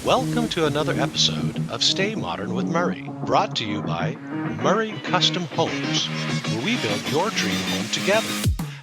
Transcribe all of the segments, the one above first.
Welcome to another episode of Stay Modern with Murray, brought to you by Murray Custom Homes, where we build your dream home together.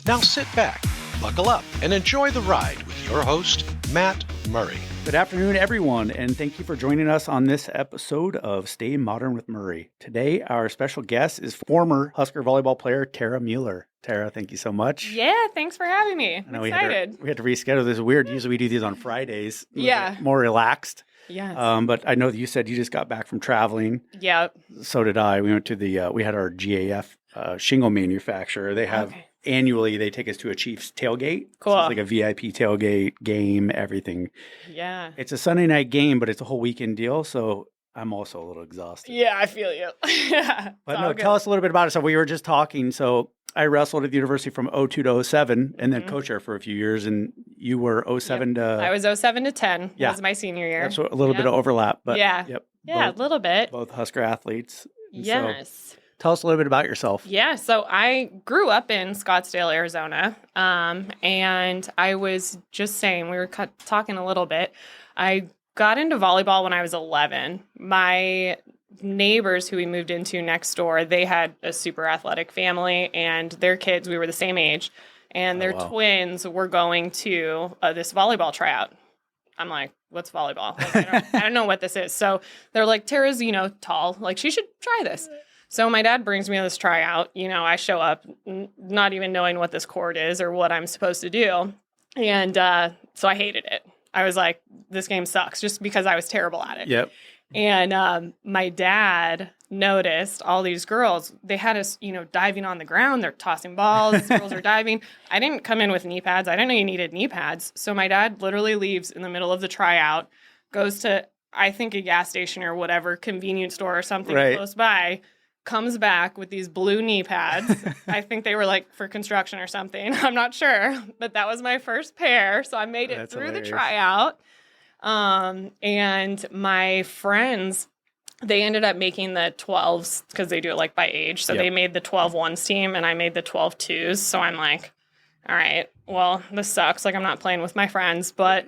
Now sit back, buckle up, and enjoy the ride with your host, Matt Murray. Good afternoon, everyone, and thank you for joining us on this episode of Stay Modern with Murray. Today, our special guest is former Husker volleyball player Tara Mueller. Tara, thank you so much. Yeah, thanks for having me. I'm excited. We had to reschedule. This is weird. Usually we do these on Fridays. Yeah. More relaxed. Yes. But I know that you said you just got back from traveling. Yeah. So did I. We went to we had our GAF shingle manufacturer. They have annually, they take us to a Chiefs tailgate. Cool. So it's like a VIP tailgate, game, everything. Yeah. It's a Sunday night game, but it's a whole weekend deal. So I'm also a little exhausted. Yeah, I feel you. Yeah. But no, tell us a little bit about it. So we were just talking. So I wrestled at the university from 02 to 07 and then coached there for a few years. And you were 07 to... I was 07 to 10. Yeah. Was my senior year. That's a little bit of overlap. But yeah. Yep. Yeah, a little bit. Both Husker athletes. And yes. So tell us a little bit about yourself. Yeah, so I grew up in Scottsdale, Arizona, and I was just saying, we were talking a little bit. I got into volleyball when I was 11. My neighbors who we moved into next door, they had a super athletic family, and their kids, we were the same age, and their twins were going to this volleyball tryout. I'm like, what's volleyball? Like, I don't know what this is. So they're like, Tara's, tall. Like, she should try this. So my dad brings me to this tryout. I show up not even knowing what this court is or what I'm supposed to do. And so I hated it. I was like, this game sucks, just because I was terrible at it. Yep. And my dad noticed all these girls. They had us, diving on the ground. They're tossing balls. Girls are diving. I didn't come in with knee pads. I didn't know you needed knee pads. So my dad literally leaves in the middle of the tryout, goes to, I think, a gas station or whatever, convenience store or something close by, comes back with these blue knee pads. I think they were like for construction or something. I'm not sure. But that was my first pair. So I made it through the tryout. And my friends, they ended up making the 12s because they do it like by age. So they made the 12 ones team and I made the 12 twos. So I'm like, all right, well, this sucks. Like, I'm not playing with my friends. But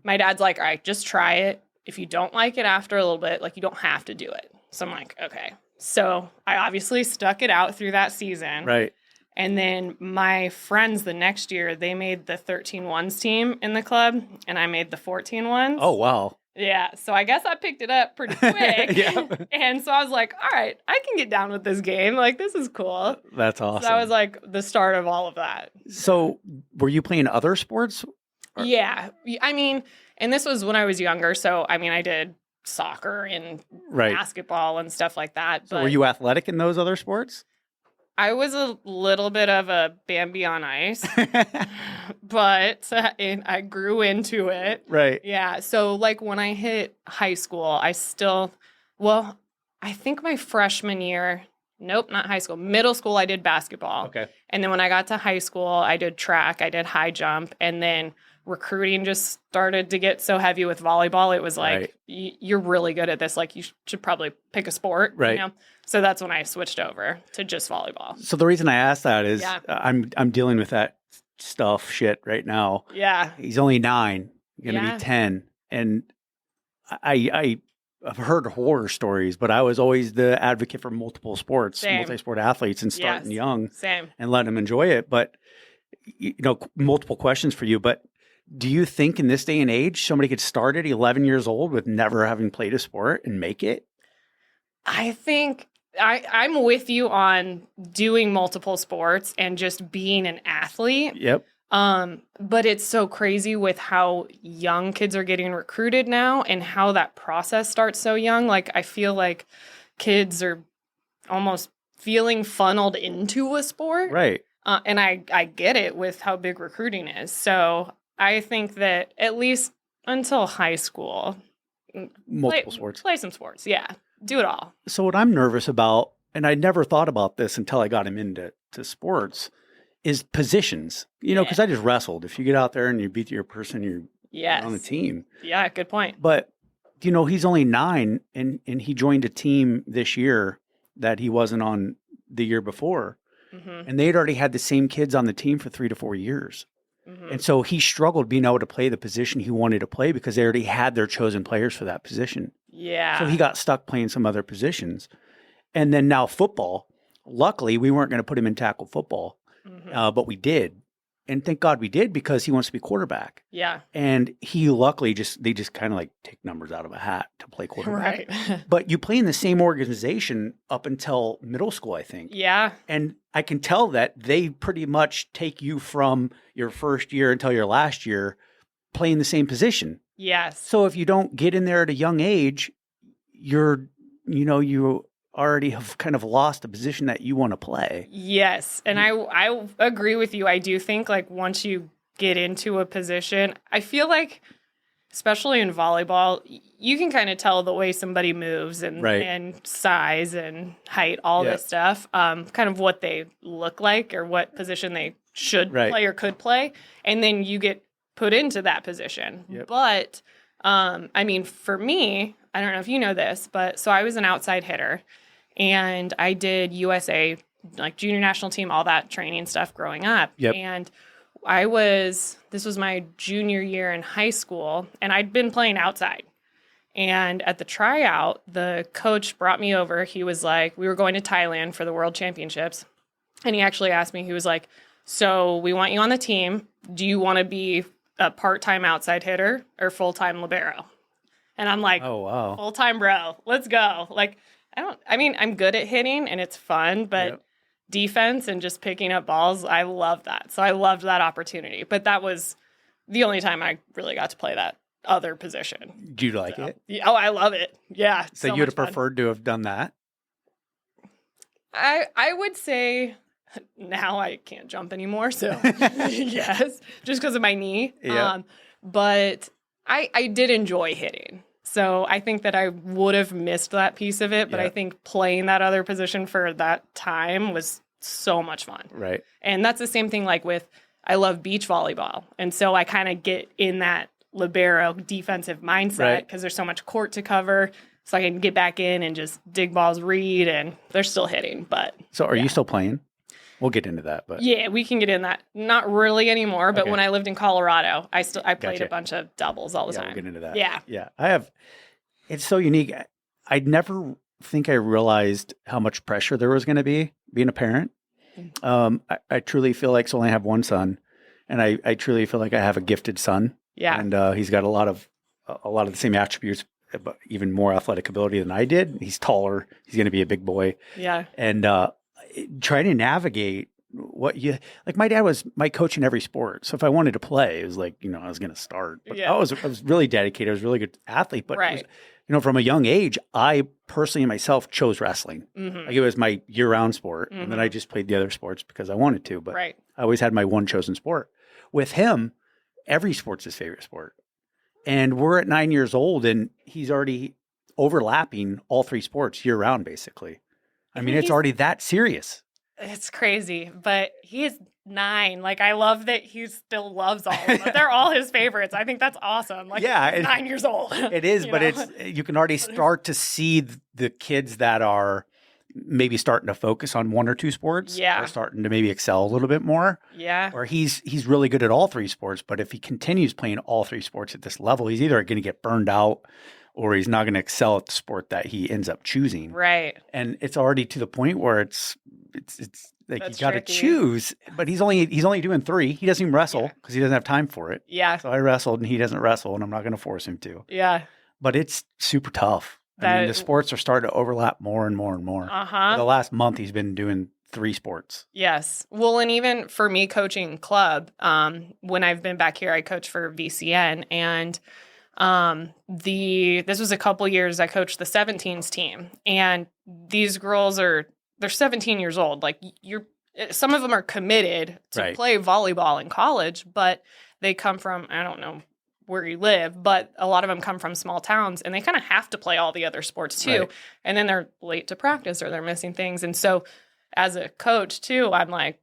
my dad's like, all right, just try it. If you don't like it after a little bit, like, you don't have to do it. So I'm like, okay. So I obviously stuck it out through that season. Right. And then my friends the next year, they made the 13 ones team in the club, and I made the 14 ones. Oh, wow. Yeah. So I guess I picked it up pretty quick. And so I was like, all right, I can get down with this game. Like, this is cool. That's awesome. So that was like the start of all of that. So were you playing other sports? Yeah. I mean, and this was when I was younger. So, I mean, I did soccer and basketball and stuff like that. So but were you athletic in those other sports? I was a little bit of a Bambi on ice, but I grew into it. Right. Yeah. So like when I hit high school, I think my freshman year, nope, not high school, middle school, I did basketball. Okay. And then when I got to high school, I did track, I did high jump, and then recruiting just started to get so heavy with volleyball. It was like, you're really good at this. Like, you should probably pick a sport. Right. So that's when I switched over to just volleyball. So the reason I asked that is I'm dealing with that shit right now. Yeah. He's only 9, going to be 10. And I've heard horror stories, but I was always the advocate for multiple sports, multi-sport athletes, and starting young and letting them enjoy it. But, multiple questions for you. But do you think in this day and age, somebody could start at 11 years old with never having played a sport and make it? I think I'm with you on doing multiple sports and just being an athlete. Yep. But it's so crazy with how young kids are getting recruited now and how that process starts so young. Like, I feel like kids are almost feeling funneled into a sport. Right. And I get it with how big recruiting is. So I think that at least until high school, multiple sports. Play some sports. Yeah. Do it all. So what I'm nervous about, and I never thought about this until I got him into sports, is positions. Because I just wrestled. If you get out there and you beat your person, you're on the team. Yeah, good point. But, he's only 9, and he joined a team this year that he wasn't on the year before. Mm-hmm. And they'd already had the same kids on the team for 3 to 4 years. Mm-hmm. And so he struggled being able to play the position he wanted to play because they already had their chosen players for that position. Yeah. So he got stuck playing some other positions. And then now football, luckily we weren't going to put him in tackle football, but we did. And thank God we did because he wants to be quarterback. Yeah. And he luckily they just kind of like take numbers out of a hat to play quarterback. Right. But you play in the same organization up until middle school, I think. Yeah. And I can tell that they pretty much take you from your first year until your last year playing the same position. Yes. So if you don't get in there at a young age, you already have kind of lost the position that you want to play. Yes. And I agree with you. I do think like once you get into a position, I feel like, especially in volleyball, you can kind of tell the way somebody moves and size and height, all this stuff, kind of what they look like or what position they should play or could play. And then you get put into that position. Yep. But, I mean, for me, I don't know if you know this, but so I was an outside hitter. And I did USA, like junior national team, all that training stuff growing up. Yep. And this was my junior year in high school, and I'd been playing outside. And at the tryout, the coach brought me over. He was like, we were going to Thailand for the World Championships. And he actually asked me, he was like, so we want you on the team. Do you want to be a part-time outside hitter or full-time libero? And I'm like, oh, wow. Full-time, bro. Let's go. Like, I'm good at hitting and it's fun, but defense and just picking up balls, I love that. So I loved that opportunity. But that was the only time I really got to play that other position. Do you like it? Yeah, oh, I love it. Yeah. So you'd have preferred to have done that? I would say now I can't jump anymore. So yes, just because of my knee. Yeah. But I did enjoy hitting. So I think that I would have missed that piece of it, but I think playing that other position for that time was so much fun. Right. And that's the same thing like with, I love beach volleyball. And so I kind of get in that libero defensive mindset because there's so much court to cover. So I can get back in and just dig balls, read, and they're still hitting. But so are you still playing? We'll get into that, but yeah, we can get in that. Not really anymore, but when I lived in Colorado, I played a bunch of doubles all the time. We'll get into that. Yeah. It's so unique. I'd never think I realized how much pressure there was going to be being a parent. I truly feel like so I only have one son, and I truly feel like I have a gifted son. Yeah, and he's got a lot of the same attributes, but even more athletic ability than I did. He's taller. He's going to be a big boy. Yeah, and trying to navigate what you like. My dad was my coach in every sport, so if I wanted to play, it was like I was going to start. But I was really dedicated. I was a really good athlete, but it was, from a young age, I personally myself chose wrestling. Mm-hmm. Like it was my year-round sport, and then I just played the other sports because I wanted to. But I always had my one chosen sport. With him, every sport's his favorite sport, and we're at 9 years old, and he's already overlapping all three sports year-round, basically. I mean, it's already that serious. It's crazy, but he is 9. Like, I love that he still loves all of them. They're all his favorites. I think that's awesome. Like, 9 years old. It is, but you can already start to see the kids that are maybe starting to focus on one or two sports. Yeah. Are starting to maybe excel a little bit more. Yeah. Or he's really good at all three sports, but if he continues playing all three sports at this level, he's either going to get burned out or he's not going to excel at the sport that he ends up choosing. Right. And it's already to the point where it's like you got to choose, but he's only doing 3. He doesn't even wrestle because he doesn't have time for it. Yeah. So I wrestled and he doesn't wrestle, and I'm not going to force him to. Yeah. But it's super tough. I mean, the sports are starting to overlap more and more and more. Uh-huh. For the last month, he's been doing 3 sports. Yes. Well, and even for me coaching club, when I've been back here, I coach for VCN, and this was a couple years I coached the 17s team, and these girls they're 17 years old. Like some of them are committed to play volleyball in college, but they come from, I don't know where you live, but a lot of them come from small towns, and they kind of have to play all the other sports too. Right. And then they're late to practice or they're missing things. And so as a coach too, I'm like,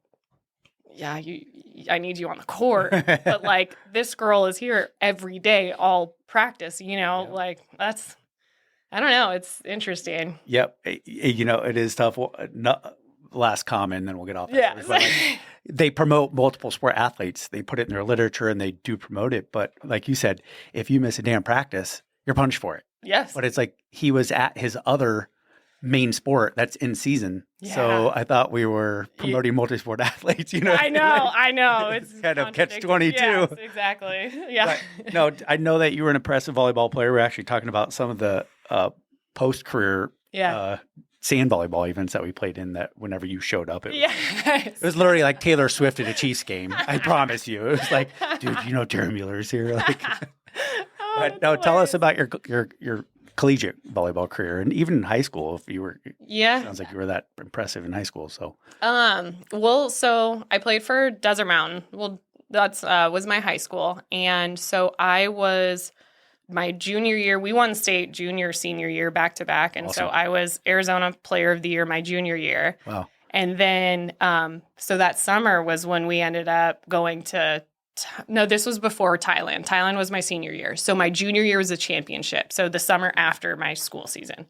yeah, I need you on the court, but like this girl is here every day, all practice, like that's, I don't know. It's interesting. Yep. It is tough. last comment, and then we'll get off that. Yeah. But they promote multiple sport athletes. They put it in their literature and they do promote it. But like you said, if you miss a damn practice, you're punished for it. Yes. But it's like he was at his other main sport that's in season. Yeah. So I thought we were promoting multi-sport athletes. I know. It's kind of catch-22. Yes, exactly. Yeah. But, no, I know that you were an impressive volleyball player. We're actually talking about some of the post-career sand volleyball events that we played in that whenever you showed up, it was literally like Taylor Swift at a Chiefs game. I promise you. It was like, dude, Tara Mueller's here. Like, but no, tell us about your collegiate volleyball career, and even in high school, if you were, sounds like you were that impressive in high school. So, so I played for Desert Mountain. Well, that's was my high school, and so I was my junior year. We won state junior, senior year back to back, and so I was Arizona Player of the Year my junior year. Wow! And then, so that summer was when we ended up going to. No, this was before Thailand. Thailand was my senior year. So my junior year was a championship. So the summer after my school season.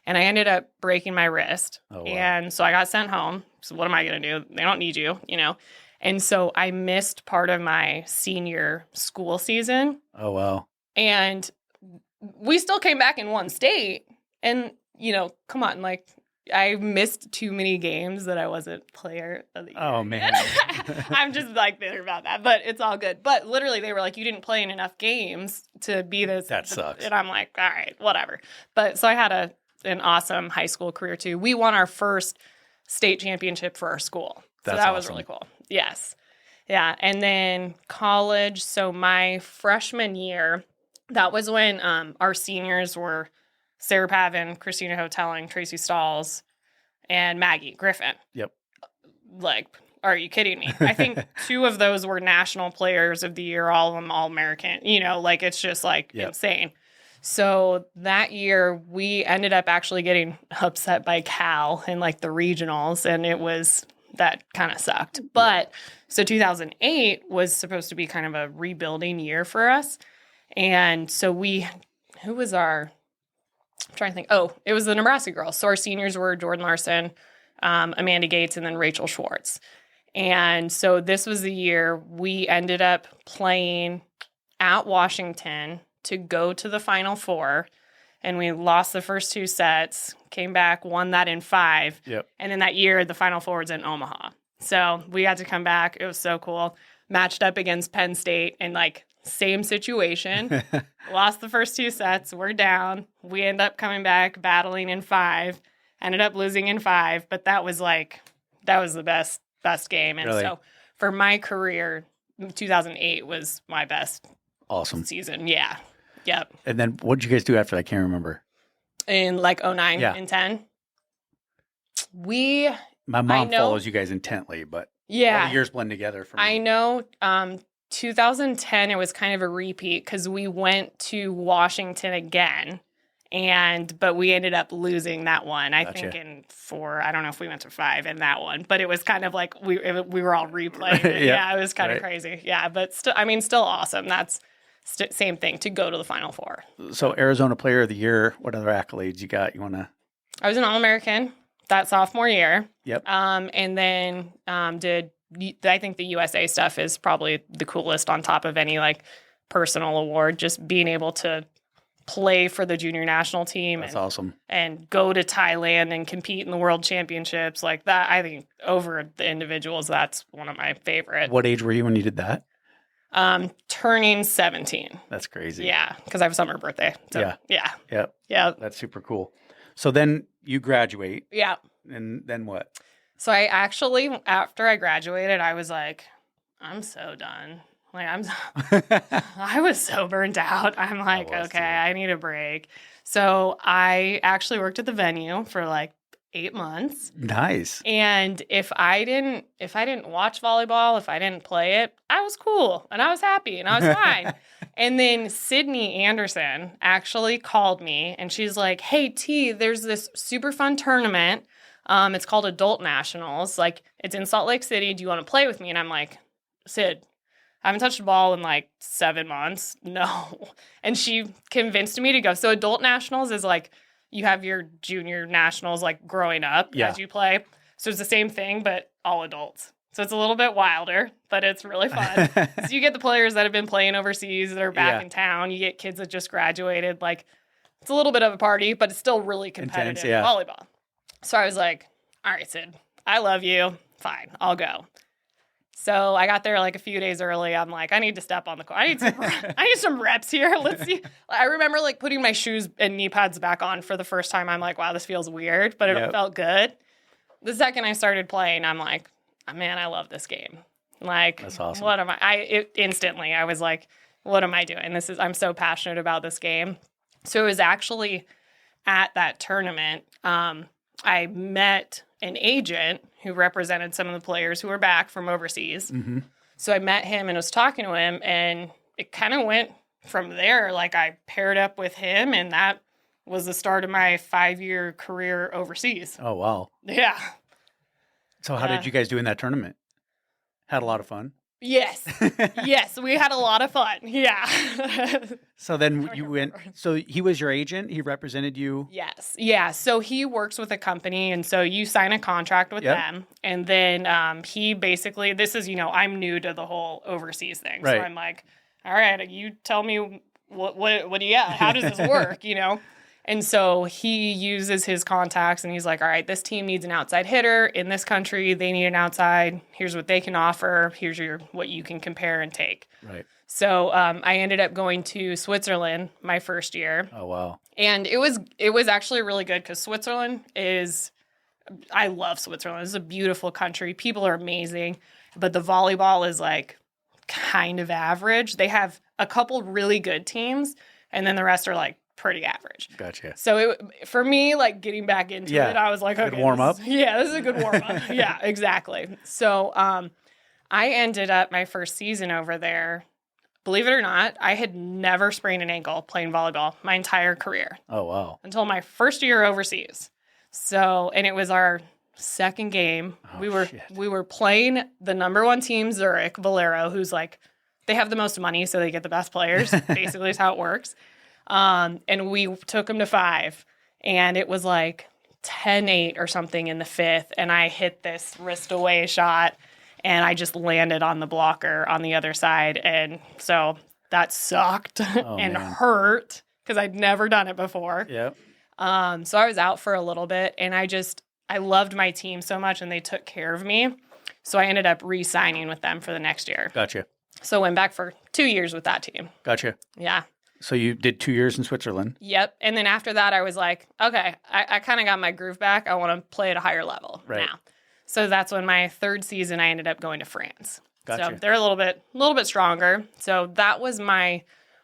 And I ended up breaking my wrist. Oh, wow. And so I got sent home. So what am I going to do? They don't need you, And so I missed part of my senior school season. Oh, wow. And we still came back and won state. And, come on, I missed too many games that I wasn't player of the year. Oh, man. I'm just bitter about that, but it's all good. But literally, they were like, you didn't play in enough games to be this. That sucks. And I'm like, all right, whatever. But so I had an awesome high school career, too. We won our first state championship for our school. So that was really cool. Yes. Yeah. And then college. So my freshman year, that was when our seniors were Sarah Pavin, Christina Hotelling, Tracy Stalls, and Maggie Griffin. Yep. Are you kidding me? I think 2 of those were national players of the year, all of them All-American. It's just insane. So that year, we ended up actually getting upset by Cal in the regionals, and that kind of sucked. But so 2008 was supposed to be kind of a rebuilding year for us. And so who was our... I'm trying to think. Oh, it was the Nebraska girls. So our seniors were Jordan Larson, Amanda Gates, and then Rachel Schwartz. And so this was the year we ended up playing at Washington to go to the Final Four. And we lost the first 2 sets, came back, won that in 5. Yep. And then that year, the Final Four was in Omaha. So we had to come back. It was so cool. Matched up against Penn State and same situation. Lost the first 2 sets. We're down. We end up coming back, battling in 5. Ended up losing in 5. But that was the best game. And so for my career, 2008 was my best season. Yeah. Yep. And then what did you guys do after that? I can't remember. In 09 and 10. My mom follows you guys intently, but all the years blend together for me. I know 2010, it was kind of a repeat because we went to Washington again, but we ended up losing that one. I think in 4. I don't know if we went to 5 in that one, but it was kind of like we were all replaying it. Yeah, it was kind of crazy. Yeah, but still awesome. That's same thing to go to the Final Four. So Arizona Player of the Year. What other accolades you got? You want to? I was an All-American that sophomore year. Yep. And then I think the USA stuff is probably the coolest on top of any personal award. Just being able to play for the junior national team. That's awesome. And go to Thailand and compete in the world championships like that. I think over the individuals, that's one of my favorite. What age were you when you did that? Turning 17. That's crazy. Yeah, because I have a summer birthday. So, yeah. That's super cool. So then you graduate. Yeah. And then what? So I actually, after I graduated, I was like, I'm so done. I was so burnt out. I'm like, okay, I need a break. So I actually worked at the venue for 8 months. Nice. And if I didn't watch volleyball, if I didn't play it, I was cool and I was happy and I was fine. And then Sydney Anderson actually called me and she's like, hey, T, there's this super fun tournament. It's called Adult Nationals. It's in Salt Lake City. Do you want to play with me? And I'm like, Sid, I haven't touched a ball in 7 months. No. And she convinced me to go. So Adult Nationals is you have your junior nationals growing up as you play. So it's the same thing, but all adults. So it's a little bit wilder, but it's really fun. So you get the players that have been playing overseas that are back in town. You get kids that just graduated. Like, it's a little bit of a party, but it's still really competitive volleyball. So I was like, all right, Sid, I love you. Fine, I'll go. So I got there like a few days early. I'm like, I need to step on the court. I need some reps here. Let's see. I remember like putting my shoes and knee pads back on for the first time. I'm like, wow, this feels weird, but it felt good. The second I started playing, I'm like, oh, man, I love this game. Like, that's awesome. What am instantly, I was like, what am I doing? I'm so passionate about this game. So it was actually at that tournament, I met an agent who represented some of the players who were back from overseas. Mm-hmm. So I met him and was talking to him, and it kind of went from there. Like, I paired up with him, and that was the start of my 5-year career overseas. Oh, wow. Yeah. So how did you guys do in that tournament? Had a lot of fun? Yes. Yes, we had a lot of fun. Yeah. So then you went, so he was your agent? He represented you? Yes. Yeah. So he works with a company, and so you sign a contract with them. And then he basically, this is, I'm new to the whole overseas thing. Right. So I'm like, all right, you tell me what do you got? How does this work, And so he uses his contacts, and he's like, all right, this team needs an outside hitter. In this country, they need an outside. Here's what they can offer. Here's what you can compare and take. Right. So I ended up going to Switzerland my first year. Oh, wow. And it was actually really good because Switzerland I love Switzerland. It's a beautiful country. People are amazing. But the volleyball is like kind of average. They have a couple really good teams, and then the rest are like pretty average. Gotcha. So for me, like getting back into it, I was like, okay, good warm up. This is a good warm up. Yeah, exactly. So I ended up my first season over there. Believe it or not, I had never sprained an ankle playing volleyball my entire career. Oh, wow. Until my first year overseas. So, and it was our second game. Oh, we were playing the number one team, Zurich, Valero, who's like, they have the most money, so they get the best players. Basically is how it works. And we took them to 5, and it was like 10-8 or something in the 5th. And I hit this wrist away shot, and I just landed on the blocker on the other side. And so that sucked and hurt because I'd never done it before. Yep. So I was out for a little bit, and I loved my team so much, and they took care of me. So I ended up re-signing with them for the next year. Gotcha. So went back for 2 years with that team. Gotcha. Yeah. So you did 2 years in Switzerland. Yep. And then after that, I was like, okay, I kind of got my groove back. I want to play at a higher level now. So that's when my third season, I ended up going to France. Gotcha. So they're a little bit stronger. So that was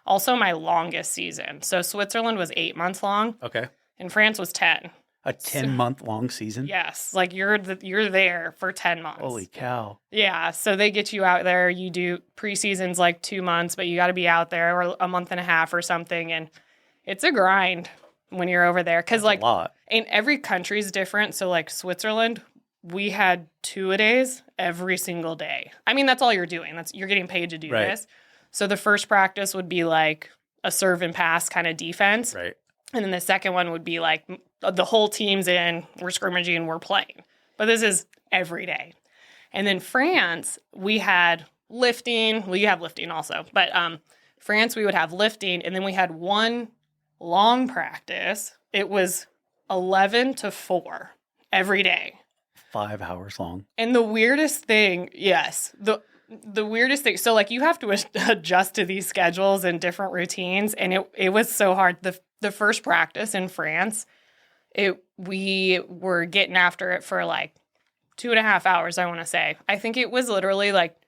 also my longest season. So Switzerland was 8 months long. Okay. And France was 10. A 10-month long season? Yes. Like you're there for 10 months. Holy cow. Yeah. So they get you out there. You do preseasons like 2 months, but you got to be out there or a month and a half or something. And it's a grind when you're over there. Because like, and every country is different. So like Switzerland, we had 2-a-days every single day. I mean, that's all you're doing. You're getting paid to do this. So the first practice would be like a serve and pass kind of defense. Right. And then the second one would be like the whole team's in, we're scrimmaging, we're playing. But this is every day. And then France, we had lifting. Well, you have lifting also. But France, we would have lifting. And then we had one long practice. It was 11 to 4 every day. 5 hours long. And the weirdest thing, the weirdest thing, so like you have to adjust to these schedules and different routines. And it was so hard. The first practice in France, we were getting after it for like 2.5 hours, I want to say. I think it was literally like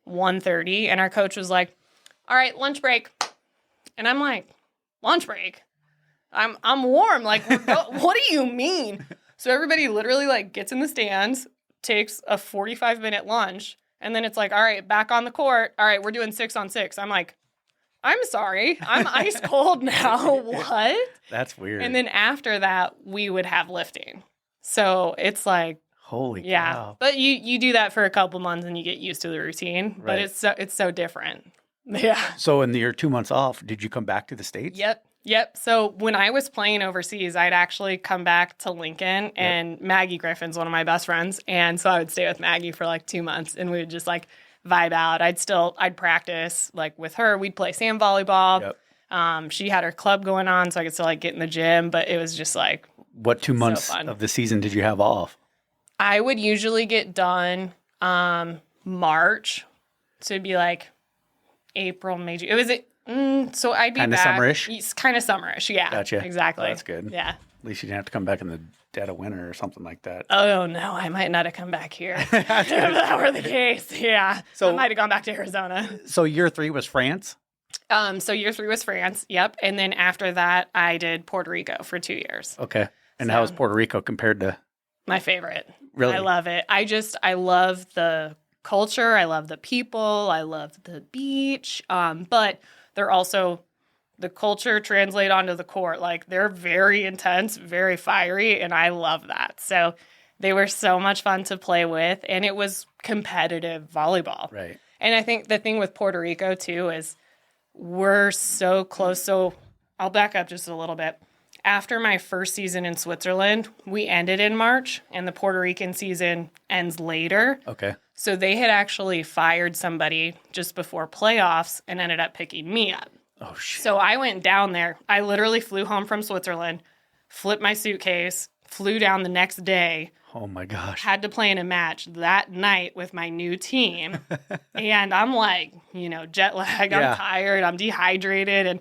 1:30, and our coach was like, all right, lunch break. And I'm like, lunch break? I'm warm. Like, what do you mean? So everybody literally like gets in the stands, takes a 45-minute lunch, and then it's like, all right, back on the court. All right, we're doing 6-on-6. I'm like, I'm sorry. I'm ice cold now. What? That's weird. And then after that, we would have lifting. So it's like, holy cow. But you do that for a couple months and you get used to the routine. Right. But it's so different. Yeah. So in your 2 months off, did you come back to the States? Yep. Yep. So when I was playing overseas, I'd actually come back to Lincoln, and Maggie Griffin's one of my best friends. And so I would stay with Maggie for like 2 months, and we would just like vibe out. I'd practice like with her. We'd play sand volleyball. Yep. She had her club going on, so I could still like get in the gym, but it was just like, what 2 months of the season did you have off? I would usually get done March. So it'd be like April, May, June. It was so I'd be kind of summerish. Kind of summerish, yeah. Gotcha. Exactly. Oh, that's good. Yeah. At least you didn't have to come back in the dead of winter or something like that. Oh no, I might not have come back here if that were the case. Yeah. So I might have gone back to Arizona. So year 3 was France? So year 3 was France. Yep. And then after that, I did Puerto Rico for 2 years. Okay. And how was Puerto Rico compared to? My favorite. Really? I love it. I love the culture. I love the people. I love the beach. But they're also, the culture translate onto the court. Like, they're very intense, very fiery, and I love that. So they were so much fun to play with, and it was competitive volleyball. Right. And I think the thing with Puerto Rico, too, is we're so close. So I'll back up just a little bit. After my first season in Switzerland, we ended in March, and the Puerto Rican season ends later. Okay. So they had actually fired somebody just before playoffs and ended up picking me up. Oh, shit. So I went down there. I literally flew home from Switzerland, flipped my suitcase, flew down the next day. Oh, my gosh. Had to play in a match that night with my new team. And I'm like, jet lagged. I'm tired. I'm dehydrated. And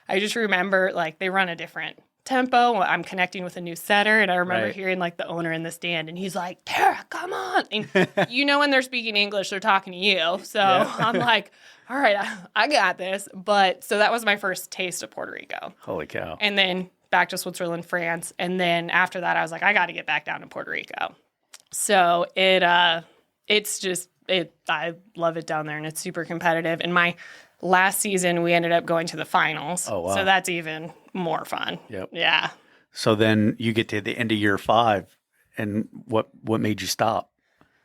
I just remember, like, they run a different tempo. I'm connecting with a new setter, and I remember hearing like the owner in the stand, and he's like, "Tara, come on!" And when they're speaking English, they're talking to you. So I'm like, "All right, I got this." But so that was my first taste of Puerto Rico. Holy cow! And then back to Switzerland, France, and then after that, I was like, I got to get back down to Puerto Rico. So it's just I love it down there, and it's super competitive. And my last season, we ended up going to the finals. Oh, wow. So that's even more fun. Yep. Yeah. So then you get to the end of year 5, and what made you stop?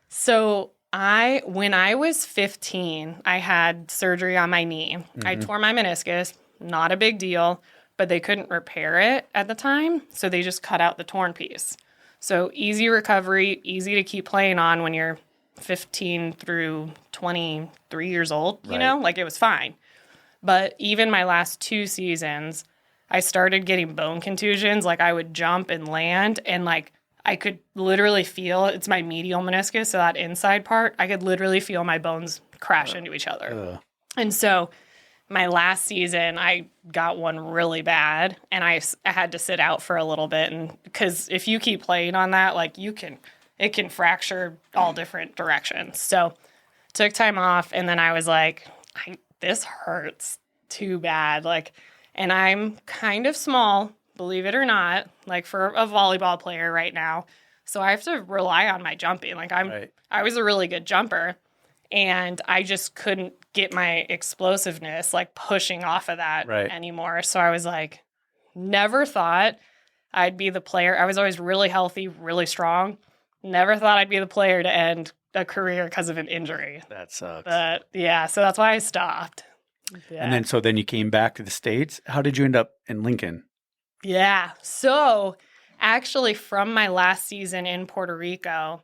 So when I was 15, I had surgery on my knee. Mm-hmm. I tore my meniscus, not a big deal, but they couldn't repair it at the time, so they just cut out the torn piece. So easy recovery, easy to keep playing on when you're 15 through 23 years old, like it was fine. But even my last 2 seasons, I started getting bone contusions. Like, I would jump and land, and like I could literally feel, it's my medial meniscus, so that inside part, I could literally feel my bones crash into each other. And so my last season, I got one really bad, and I had to sit out for a little bit, and because if you keep playing on that, like it can fracture all different directions. So took time off, and then I was like, this hurts too bad. Like, and I'm kind of small, believe it or not, like for a volleyball player right now. So I have to rely on my jumping. Like I was a really good jumper, and I just couldn't get my explosiveness like pushing off of that anymore. So I was like, never thought I'd be the player. I was always really healthy, really strong. Never thought I'd be the player to end a career because of an injury. That sucks. But yeah, so that's why I stopped. Yeah. And then you came back to the States. How did you end up in Lincoln? Yeah. So actually from my last season in Puerto Rico,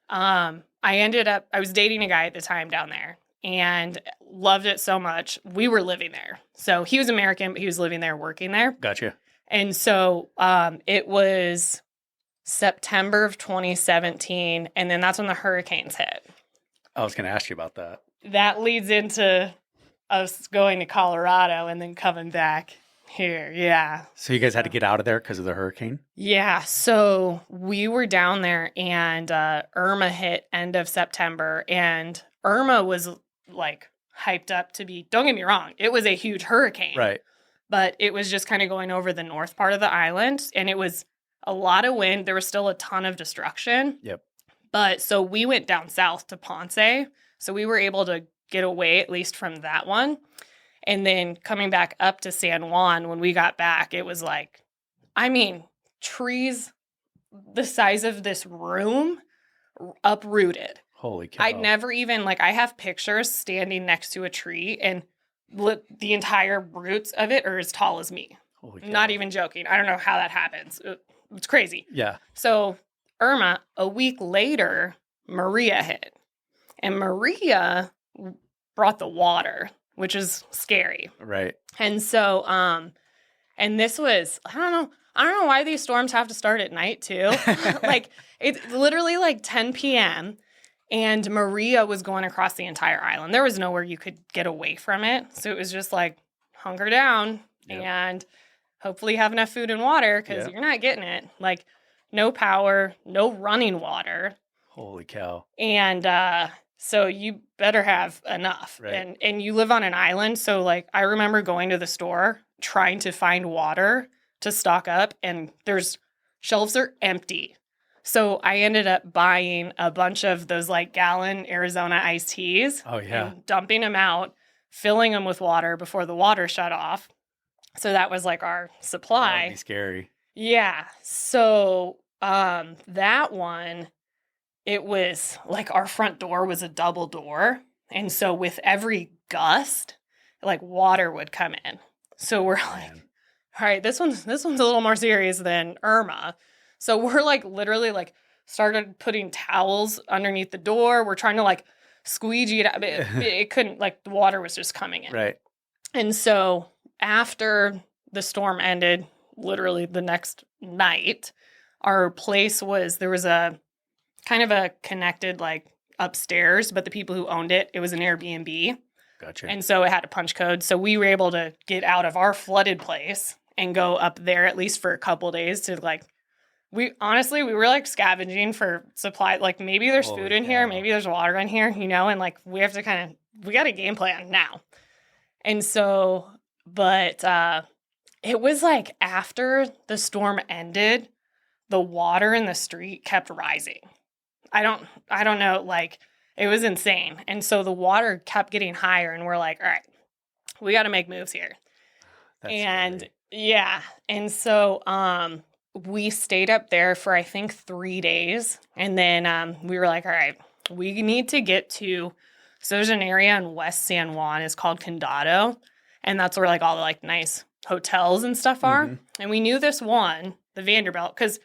I was dating a guy at the time down there and loved it so much. We were living there. So he was American, but he was living there, working there. Gotcha. And so it was September of 2017, and then that's when the hurricanes hit. I was going to ask you about that. That leads into us going to Colorado and then coming back here. Yeah. So you guys had to get out of there because of the hurricane? Yeah. So we were down there, and Irma hit end of September, and Irma was like hyped up to be, don't get me wrong, it was a huge hurricane. Right. But it was just kind of going over the north part of the island, and it was a lot of wind. There was still a ton of destruction. Yep. But so we went down south to Ponce. So we were able to get away at least from that one. And then coming back up to San Juan, when we got back, it was like, trees the size of this room uprooted. Holy cow. I'd never even, I have pictures standing next to a tree, and the entire roots of it are as tall as me. Holy cow. Not even joking. I don't know how that happens. It's crazy. Yeah. So Irma, a week later, Maria hit. And Maria brought the water, which is scary. Right. And so, and this was, I don't know why these storms have to start at night too. Like it's literally like 10 p.m. and Maria was going across the entire island. There was nowhere you could get away from it. So it was just like hunker down and hopefully have enough food and water because you're not getting it. Like no power, no running water. Holy cow. And so you better have enough. Right. And you live on an island. So like I remember going to the store trying to find water to stock up and shelves are empty. So I ended up buying a bunch of those like gallon Arizona iced teas. Oh yeah. And dumping them out, filling them with water before the water shut off. So that was like our supply. That'd be scary. Yeah. So that one, it was like our front door was a double door. And so with every gust, like water would come in. So we're like, all right, this one's a little more serious than Irma. So we're like literally like started putting towels underneath the door. We're trying to like squeegee it out. It couldn't, like the water was just coming in. Right. And so after the storm ended, literally the next night, our place there was a kind of a connected like upstairs, but the people who owned it was an Airbnb. Gotcha. And so it had a punch code. So we were able to get out of our flooded place and go up there at least for a couple of days to like, we were like scavenging for supply. Like maybe there's food in here, maybe there's water in here, and like we have to we got a game plan now. And so, but it was like after the storm ended, the water in the street kept rising. I don't know, like it was insane. And so the water kept getting higher and we're like, all right, we got to make moves here. That's scary. Yeah. And so we stayed up there for I think 3 days. And then we were like, all right, we need to get to, so there's an area in West San Juan, it's called Condado. And that's where like all the like nice hotels and stuff are. Mm-hmm. And we knew this one, the Vanderbilt, because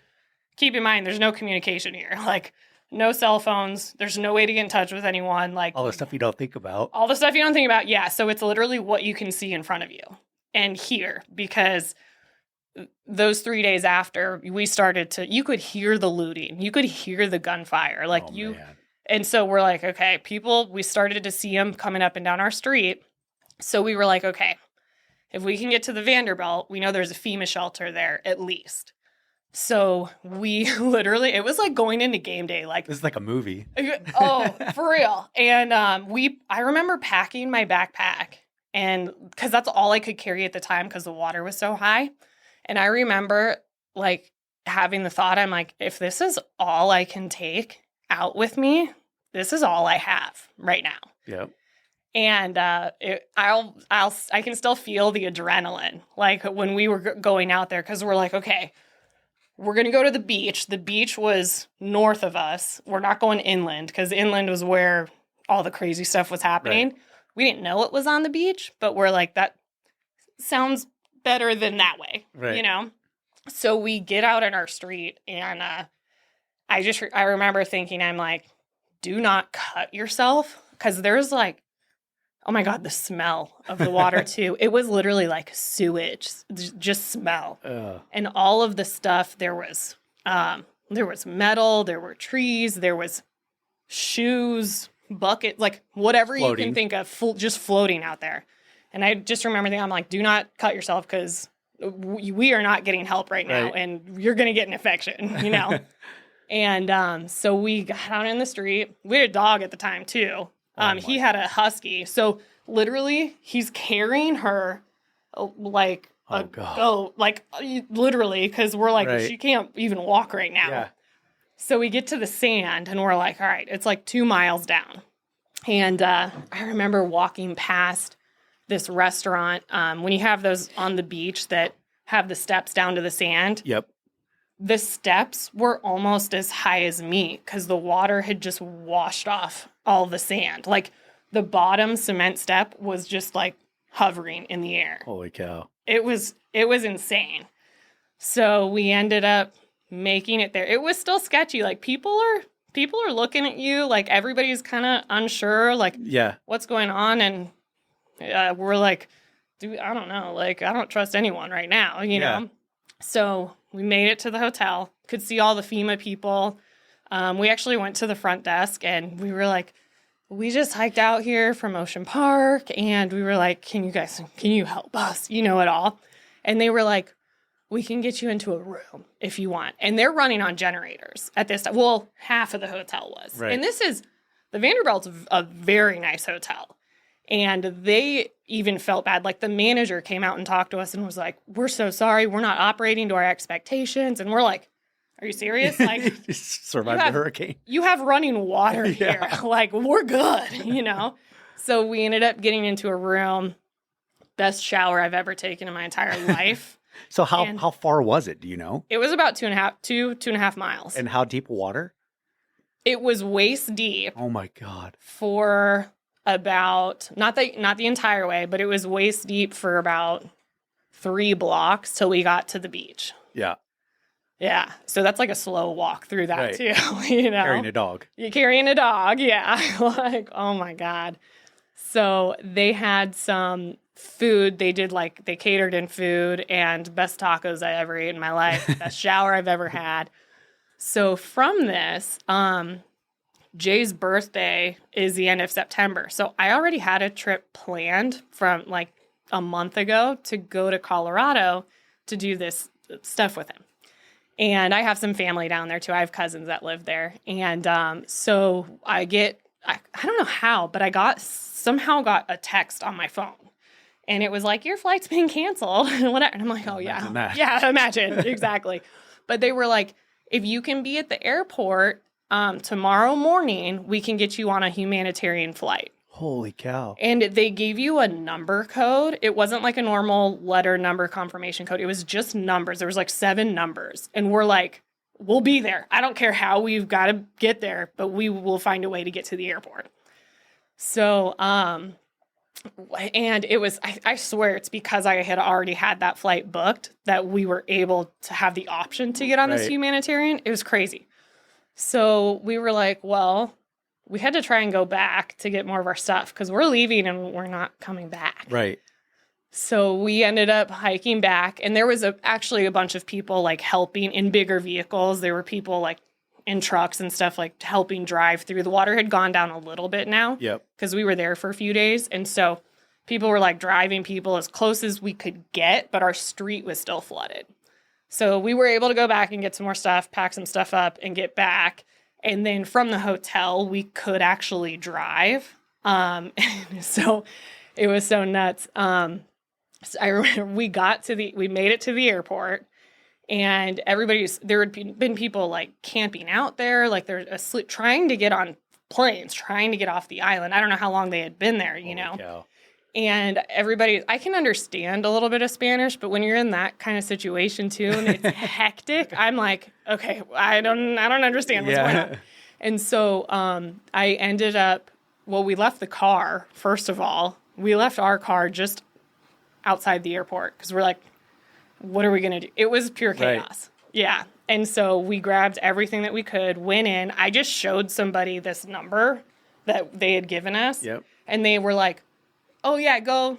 keep in mind, there's no communication here. Like no cell phones. There's no way to get in touch with anyone. Like all the stuff you don't think about. All the stuff you don't think about. Yeah. So it's literally what you can see in front of you and hear, because those 3 days after we started you could hear the looting. You could hear the gunfire. Like man. And so we're like, okay, we started to see them coming up and down our street. So we were like, okay, if we can get to the Vanderbilt, we know there's a FEMA shelter there at least. So we literally, it was like going into game day. Like this is like a movie. Oh, for real. And I remember packing my backpack, and because that's all I could carry at the time because the water was so high. And I remember like having the thought, I'm like, if this is all I can take out with me, this is all I have right now. Yep. And I can still feel the adrenaline like when we were going out there, because we're like, okay, we're going to go to the beach. The beach was north of us. We're not going inland because inland was where all the crazy stuff was happening. Right. We didn't know it was on the beach, but we're like, that sounds better than that way, right. So we get out in our street, and I remember thinking, I'm like, do not cut yourself, because there's like, oh my God, the smell of the water too. It was literally like sewage, just smell. And all of the stuff, there was metal, there were trees, there was shoes, bucket, like whatever floating. You can think of, just floating out there. And I just remember thinking, I'm like, do not cut yourself, because we are not getting help right now, right. And you're going to get an infection, And so we got out in the street. We had a dog at the time too. He had a husky. So literally he's carrying her like a goat, like literally, because we're like, right. She can't even walk right now. Yeah. So we get to the sand and we're like, all right, it's like 2 miles down. And I remember walking past this restaurant when you have those on the beach that have the steps down to the sand. Yep. The steps were almost as high as me because the water had just washed off all the sand. Like the bottom cement step was just like hovering in the air. Holy cow. It was insane. So we ended up making it there. It was still sketchy. Like people are looking at you, like everybody's kind of unsure, like what's going on. And we're like, dude, I don't know. Like, I don't trust anyone right now, you know? So we made it to the hotel, could see all the FEMA people. We actually went to the front desk and we were like, we just hiked out here from Ocean Park. And we were like, can you help us? You know it all. And they were like, we can get you into a room if you want. And they're running on generators at this time. Well, half of the hotel was. Right. And the Vanderbilt's a very nice hotel. And they even felt bad. Like the manager came out and talked to us and was like, we're so sorry. We're not operating to our expectations. And we're like, are you serious? Like, survived the hurricane. You have running water here. Like, we're good, you know? So we ended up getting into a room. Best shower I've ever taken in my entire life. So how far was it? Do you know? It was about 2.5 miles. And how deep water? It was waist deep. Oh my God. For about not the entire way, but it was waist deep for about 3 blocks till we got to the beach. Yeah. Yeah. So that's like a slow walk through that too, you know. Carrying a dog. You're carrying a dog, yeah. Like, oh my God. So they had some food. They catered in food and best tacos I ever ate in my life. Best shower I've ever had. So from this, Jay's birthday is the end of September. So I already had a trip planned from like a month ago to go to Colorado to do this stuff with him. And I have some family down there too. I have cousins that live there. And so I don't know how, but I somehow got a text on my phone. And it was like, your flight's been canceled. And I'm like, oh, yeah. Imagine. Yeah, imagine. Exactly. But they were like, if you can be at the airport tomorrow morning, we can get you on a humanitarian flight. Holy cow. And they gave you a number code. It wasn't like a normal letter number confirmation code. It was just numbers. There was like 7 numbers. And we're like, we'll be there. I don't care how we've got to get there, but we will find a way to get to the airport. So, and it was, I swear it's because I had already had that flight booked that we were able to have the option to get on this humanitarian. It was crazy. So we were like, well, we had to try and go back to get more of our stuff because we're leaving and we're not coming back. Right. So we ended up hiking back, and there was actually a bunch of people like helping in bigger vehicles. There were people like in trucks and stuff like helping drive through. The water had gone down a little bit now. Yep. Because we were there for a few days. And so people were like driving people as close as we could get, but our street was still flooded. So we were able to go back and get some more stuff, pack some stuff up and get back. And then from the hotel, we could actually drive. So it was so nuts. So I remember we made it to the airport, and there had been people like camping out there, like they're asleep, trying to get on planes, trying to get off the island. I don't know how long they had been there, you know? Cow. And I can understand a little bit of Spanish, but when you're in that kind of situation too, and it's hectic, I'm like, okay, I don't understand what's going on. And so I ended up, we left the car, first of all. We left our car just outside the airport because we're like, what are we going to do? It was pure chaos. Right. Yeah. And so we grabbed everything that we could, went in. I just showed somebody this number that they had given us. Yep. And they were like, oh, yeah, go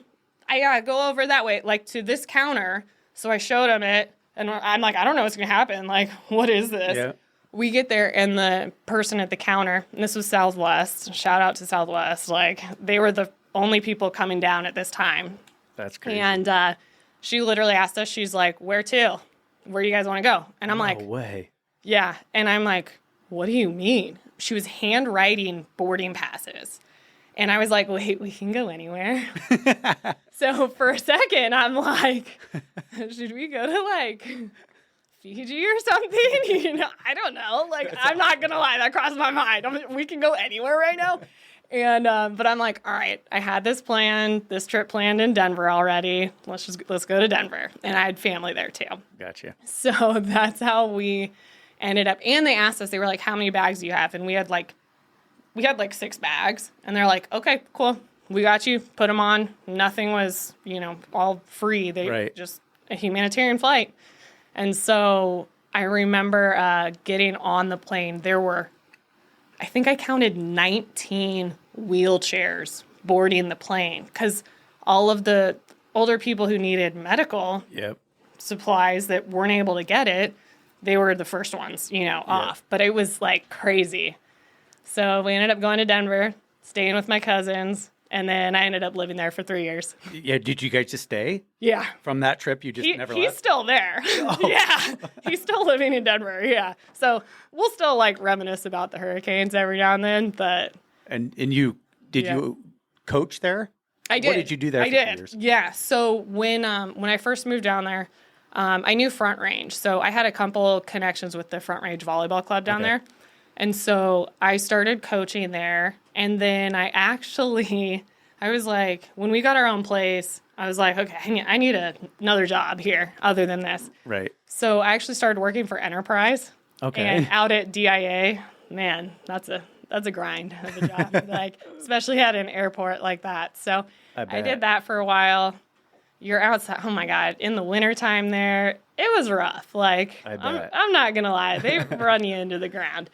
over that way, like to this counter. So I showed them it. And I'm like, I don't know what's going to happen. Like, what is this? Yeah. We get there, and the person at the counter, and this was Southwest, shout out to Southwest, like, they were the only people coming down at this time. That's crazy. And she literally asked us, she's like, where to? Where do you guys want to go? And I'm like, no way. Yeah. And I'm like, what do you mean? She was handwriting boarding passes. And I was like, wait, we can go anywhere. So for a second, I'm like, should we go to like Fiji or something? You know, I don't know. Like, I'm not going to lie. That crossed my mind. We can go anywhere right now. And, but I'm like, all right, I had this trip planned in Denver already. Let's go to Denver. And I had family there too. Gotcha. So that's how we ended up. And they asked us, they were like, how many bags do you have? And we had like 6 bags. And they're like, okay, cool. we got you, put them on. Nothing was, all free. They just a humanitarian flight. And so I remember getting on the plane. There were, I think I counted 19 wheelchairs boarding the plane because all of the older people who needed medical supplies that weren't able to get it, they were the first ones, off. But it was like crazy. So we ended up going to Denver, staying with my cousins, and then I ended up living there for 3 years. Yeah, did you guys just stay? Yeah. From that trip, you just never left? He's still there. Oh. Yeah, he's still living in Denver, yeah. So we'll still, reminisce about the hurricanes every now and then, but... And you, did you coach there? I did. What did you do there for 3 years? Yeah, so when I first moved down there, I knew Front Range. So I had a couple connections with the Front Range Volleyball Club down there. And so I started coaching there. And then I was like, when we got our own place, I was like, okay, I need another job here other than this. Right. So I actually started working for Enterprise. Okay. And out at DIA, man, that's a grind of a job, especially at an airport like that. So I did that for a while. You're outside. Oh my God. In the wintertime there, it was rough. I'm not going to lie. They run you into the ground.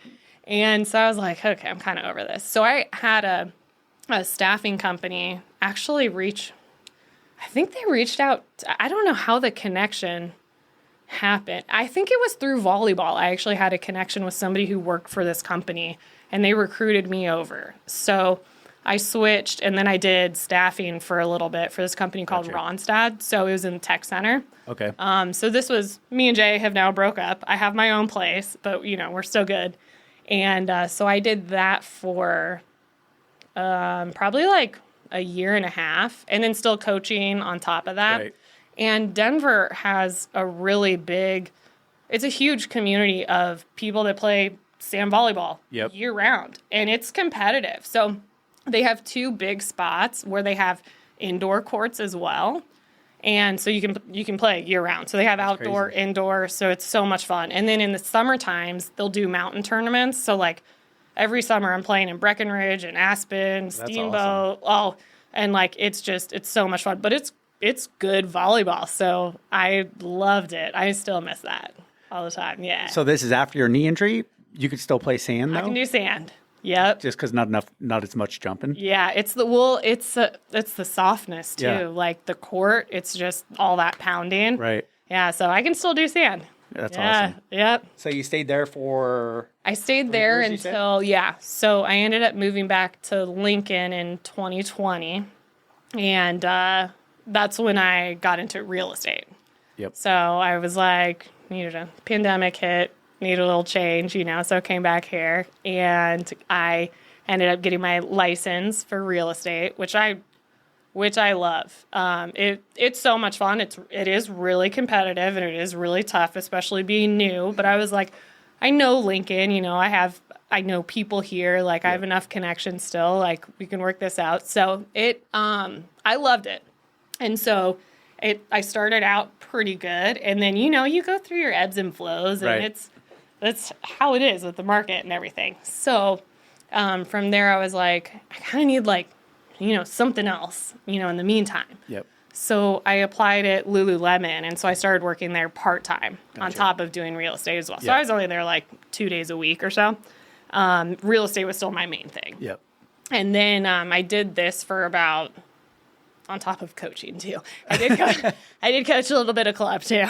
And so I was like, okay, I'm kind of over this. So I had a staffing company actually I think they reached out. I don't know how the connection happened. I think it was through volleyball. I actually had a connection with somebody who worked for this company, and they recruited me over. So I switched, and then I did staffing for a little bit for this company called Ronstad. So it was in the tech center. Okay. So this was, me and Jay have now broke up. I have my own place, but, we're still good. And so I did that for probably a year and a half, and then still coaching on top of that. Right. And Denver has it's a huge community of people that play sand volleyball year round, and it's competitive. So they have 2 big spots where they have indoor courts as well. And so you can play year round. So they have outdoor, indoor, so it's so much fun. And then in the summer times, they'll do mountain tournaments. So every summer I'm playing in Breckenridge and Aspen, Steamboat. Awesome. Oh, and it's so much fun. But it's good volleyball. So I loved it. I still miss that all the time. Yeah. So this is after your knee injury? You could still play sand though? I can do sand. Yep. Just because not as much jumping. Yeah, it's the softness too. Yeah. The court, it's just all that pounding. Right. Yeah, so I can still do sand. That's awesome. Yep. So you stayed there for... I stayed there until, so I ended up moving back to Lincoln in 2020. And that's when I got into real estate. Yep. So I was needed a pandemic hit. Need a little change, so I came back here, and I ended up getting my license for real estate, which I love. It's so much fun. It is really competitive, and it is really tough, especially being new. But I was I know Lincoln, I know people here. I have enough connections still. We can work this out. So I loved it, and so I started out pretty good, and then you go through your ebbs and flows, and that's how it is with the market and everything. So from there, I was I kind of need something else, in the meantime. Yep. So I applied at Lululemon, and so I started working there part-time on top of doing real estate as well. Yep. So I was only there 2 days a week or so. Real estate was still my main thing. Yep. And then I did this for about, on top of coaching too. I did coach a little bit of club too.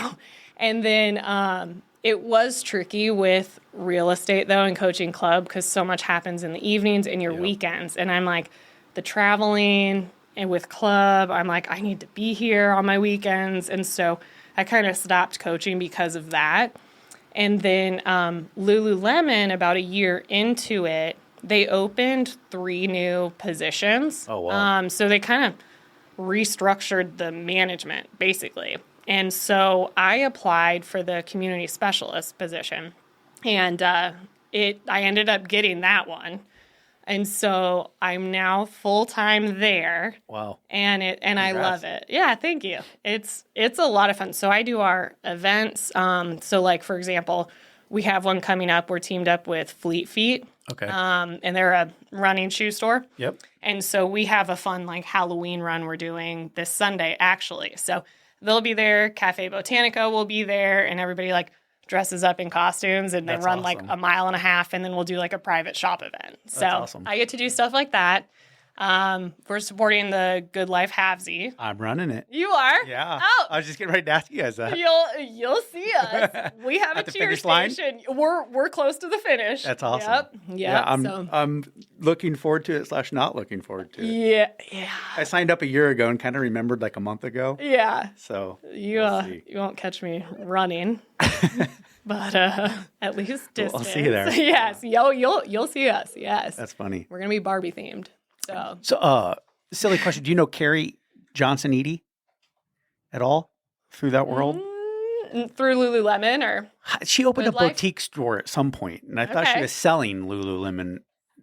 And then it was tricky with real estate, though, and coaching club because so much happens in the evenings and your weekends. And I'm the traveling and with club, I'm I need to be here on my weekends. And so I kind of stopped coaching because of that. And then Lululemon, about a year into it, they opened 3 new positions. Oh, wow. So they kind of restructured the management, basically. And so I applied for the community specialist position, and I ended up getting that one. And so I'm now full-time there. Wow. And I love it. Yeah, thank you. It's a lot of fun. So I do our events. So for example, we have one coming up. We're teamed up with Fleet Feet. Okay. And they're a running shoe store. Yep. And so we have a fun like Halloween run we're doing this Sunday, actually. So they'll be there. Cafe Botanica will be there, and everybody like dresses up in costumes and then run like a mile and a half, and then we'll do like a private shop event. So awesome. I get to do stuff like that. We're supporting the Good Life Halvesy. I'm running it. You are? Yeah. Oh. I was just getting ready to ask you guys that. You'll see us. We have a cheer station. We're close to the finish. That's awesome. Yep. Yeah. I'm looking forward to it / not looking forward to it. Yeah. Yeah. I signed up a year ago and kind of remembered like a month ago. Yeah. So you won't catch me running. But at least distance. I'll see you there. Yes. You'll see us. Yes. That's funny. We're gonna be Barbie themed. So, silly question. Do you know Carrie Johnson-Edie at all through that world? Through Lululemon or? She opened a boutique store at some point, and I thought she was selling Lululemon.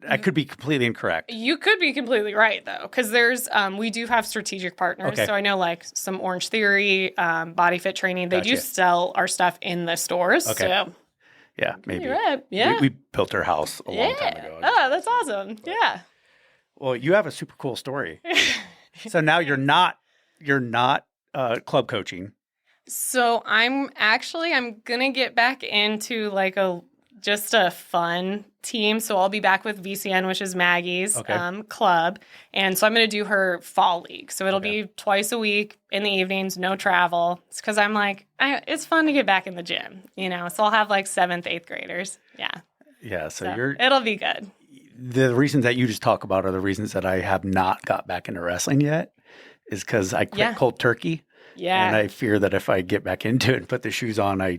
I could be completely incorrect. You could be completely right, though, because there's we do have strategic partners. Okay. So I know like some Orange Theory, Body Fit Training. They do sell our stuff in the stores. Okay. So. Yeah, maybe. You're right. Yeah. We built her house a long time ago. Oh, that's awesome. But, yeah. Well, you have a super cool story. So now you're not club coaching. So I'm gonna get back into like just a fun team. So I'll be back with VCN, which is Maggie's club, and so I'm gonna do her fall league. So it'll be twice a week in the evenings, no travel. It's because I'm like, it's fun to get back in the gym, So I'll have like 7th, 8th graders. Yeah. Yeah. So it'll be good. The reasons that you just talk about are the reasons that I have not got back into wrestling yet, is because I quit cold turkey. Yeah. And I fear that if I get back into it and put the shoes on, I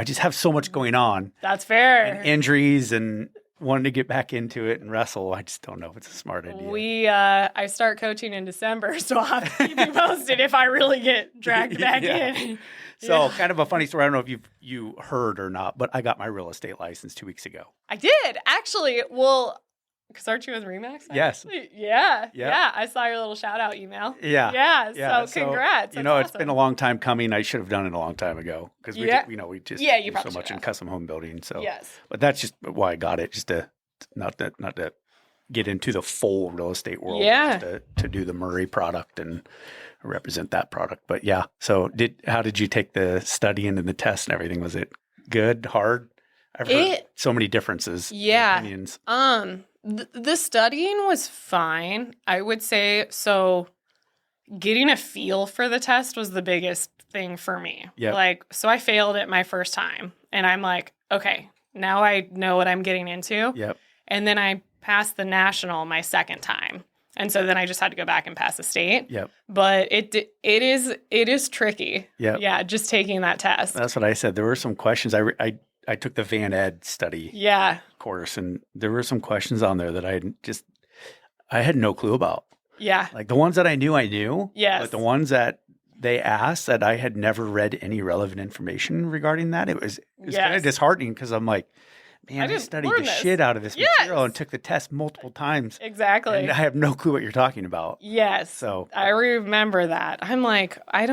just have so much going on. That's fair. And injuries and wanting to get back into it and wrestle. I just don't know if it's a smart idea. I start coaching in December, so I'll have to keep you posted if I really get dragged back in. So kind of a funny story. I don't know if you heard or not, but I got my real estate license 2 weeks ago. I did, actually. Well, because aren't you with Remax? Yes. Yeah. I saw your little shout out email. Yeah. So congrats. That's awesome. It's been a long time coming. I should have done it a long time ago because we just do so much in custom home building. So but that's just why I got it, just to not to get into the full real estate world. Just to do the Murray product and represent that product. But so how did you take the studying and the test and everything? Was it good, hard? I've heard so many differences. Yeah. In opinions. The studying was fine, I would say. So getting a feel for the test was the biggest thing for me. So I failed it my first time, and I'm like, okay, now I know what I'm getting into. And then I passed the national my second time. And so then I just had to go back and pass the state. But it is tricky. Yeah, just taking that test. That's what I said. There were some questions. I took the Van Ed study course, and there were some questions on there that I had no clue about. Yeah. Like the ones that I knew. Yes. But the ones that they asked that I had never read any relevant information regarding that, it was kind of disheartening because I'm like, man, I studied the shit out of this material and took the test multiple times. Exactly. And I have no clue what you're talking about. Yes. So I remember that. I'm like, I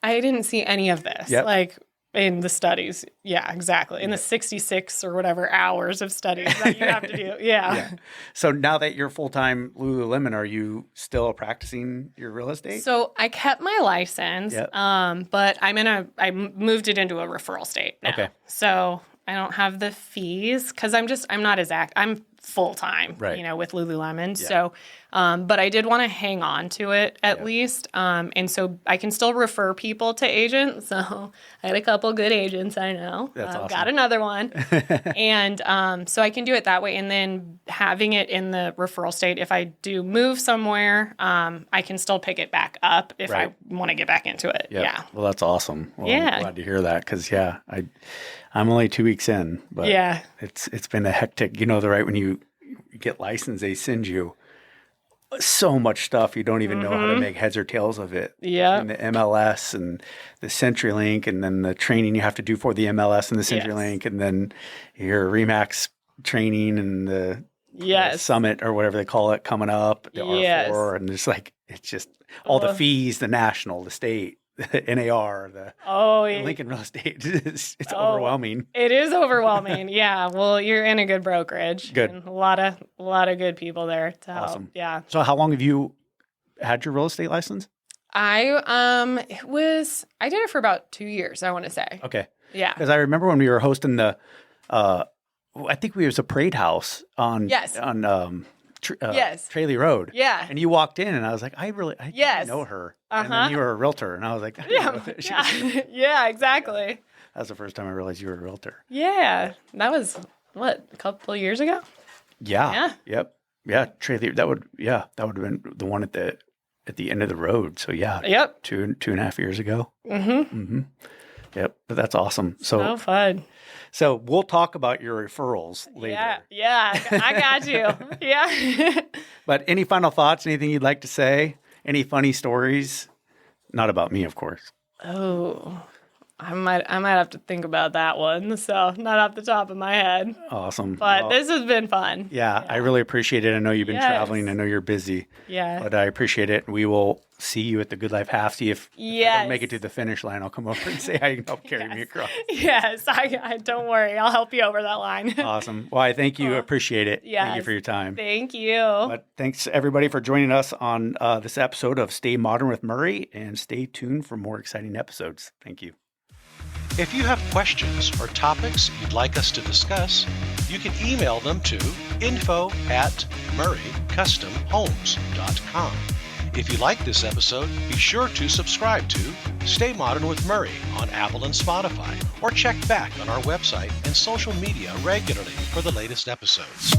didn't see any of this. Like in the studies. Yeah, exactly. In the 66 or whatever hours of studies that you have to do. Yeah. So now that you're full-time Lululemon, are you still practicing your real estate? So I kept my license, but I moved it into a referral state now. Okay. So I don't have the fees because I'm not as I'm full-time, with Lululemon. Yeah. So, but I did want to hang on to it at least. And so I can still refer people to agents. So I had a couple good agents I know. That's awesome. Got another one. And so I can do it that way. And then having it in the referral state, if I do move somewhere, I can still pick it back up if I want to get back into it. Yeah. Well, that's awesome. Well, I'm glad to hear that because, I'm only 2 weeks in, but it's been a hectic, when you get licensed, they send you so much stuff. You don't even know how to make heads or tails of it. Yeah. And the MLS and the CenturyLink and then the training you have to do for the MLS and the CenturyLink and then your Remax training and the summit or whatever they call it coming up, the R4. And it's just all the fees, the national, the state. NAR, the Lincoln Real Estate. It's overwhelming. It is overwhelming. Yeah. Well, you're in a good brokerage. Good. And a lot of good people there to help. Yeah. So how long have you had your real estate license? I did it for about 2 years, I want to say. Okay. Yeah. Because I remember when we were hosting the, I think we was a parade house on Tralee Road. Yeah. And you walked in and I was like, I didn't know her. And then you were a realtor and I was like, yeah, exactly. That was the first time I realized you were a realtor. Yeah. That was a couple of years ago? Yeah. Yep. Yeah. Tralee, that would have been the one at the end of the road. So yeah. Yep. 2.5 years ago. Mm-hmm. Mm-hmm. Yep. But that's awesome. So fun. So we'll talk about your referrals later. Yeah, I got you. Yeah. But any final thoughts? Anything you'd like to say? Any funny stories? Not about me, of course. Oh, I might have to think about that one. So not off the top of my head. Awesome. But this has been fun. Yeah, I really appreciate it. I know you've been traveling. I know you're busy. Yeah. But I appreciate it. We will see you at the Good Life Half. See if I don't make it to the finish line, I'll come over and say how you can help carry me across. Yes, I don't worry. I'll help you over that line. Awesome. Well, I thank you. Appreciate it. Yes. Thank you for your time. Thank you. But thanks everybody for joining us on this episode of Stay Modern with Murray, and stay tuned for more exciting episodes. Thank you. If you have questions or topics you'd like us to discuss, you can email them to info@murraycustomhomes.com. If you like this episode, be sure to subscribe to Stay Modern with Murray on Apple and Spotify, or check back on our website and social media regularly for the latest episodes.